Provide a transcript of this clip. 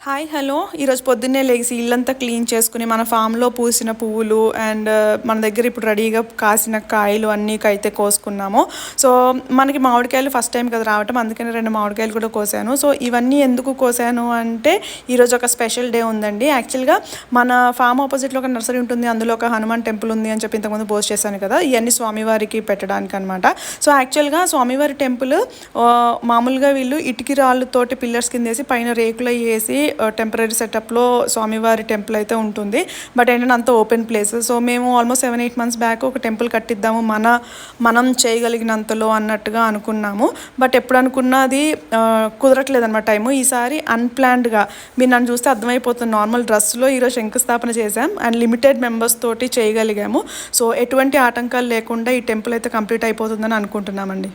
Hi hello ఈరోజు పొద్దున్నే లేచి ఇల్లంతా క్లీన్ చేసుకుని మన ఫామ్లో పూసిన పువ్వులు అండ్ మన దగ్గర ఇప్పుడు రెడీగా కాసిన కాయలు అన్నీ అయితే కోసుకున్నాము. సో మనకి మామిడికాయలు ఫస్ట్ టైం కదా రావటం, అందుకని 2 మామిడికాయలు కూడా కోసాను. సో ఇవన్నీ ఎందుకు కోసాను అంటే ఈరోజు ఒక స్పెషల్ డే ఉందండి. యాక్చువల్గా మన ఫామ్ ఆపోజిట్లో ఒక నర్సరీ ఉంటుంది, అందులో ఒక హనుమాన్ టెంపుల్ ఉంది అని చెప్పి ఇంతకుముందు పోస్ట్ చేశాను కదా. ఇవన్నీ స్వామివారికి పెట్టడానికి అనమాట. సో యాక్చువల్గా స్వామివారి టెంపుల్ మామూలుగా వీళ్ళు ఇటుకి రాళ్ళతోటి పిల్లర్స్ కింద వేసి పైన రేకులు వేసి టెంపరీ సెటప్లో స్వామివారి టెంపుల్ అయితే ఉంటుంది. బట్ ఏంటంటే అంత ఓపెన్ ప్లేస్. సో మేము ఆల్మోస్ట్ 7-8 months బ్యాక్ ఒక టెంపుల్ కట్టిద్దాము మనం చేయగలిగినంతలో అన్నట్టుగా అనుకున్నాము. బట్ ఎప్పుడు అనుకున్నా అది కుదరట్లేదు అనమాట టైము. ఈసారి అన్ప్లాన్డ్గా మీరు నన్ను చూస్తే అర్థమైపోతుంది, నార్మల్ డ్రెస్లో ఈరోజు శంకుస్థాపన చేశాం అండ్ లిమిటెడ్ మెంబర్స్ తోటి చేయగలిగాము. సో ఎటువంటి ఆటంకాలు లేకుండా ఈ టెంపుల్ అయితే కంప్లీట్ అయిపోతుందని అనుకుంటున్నామండి.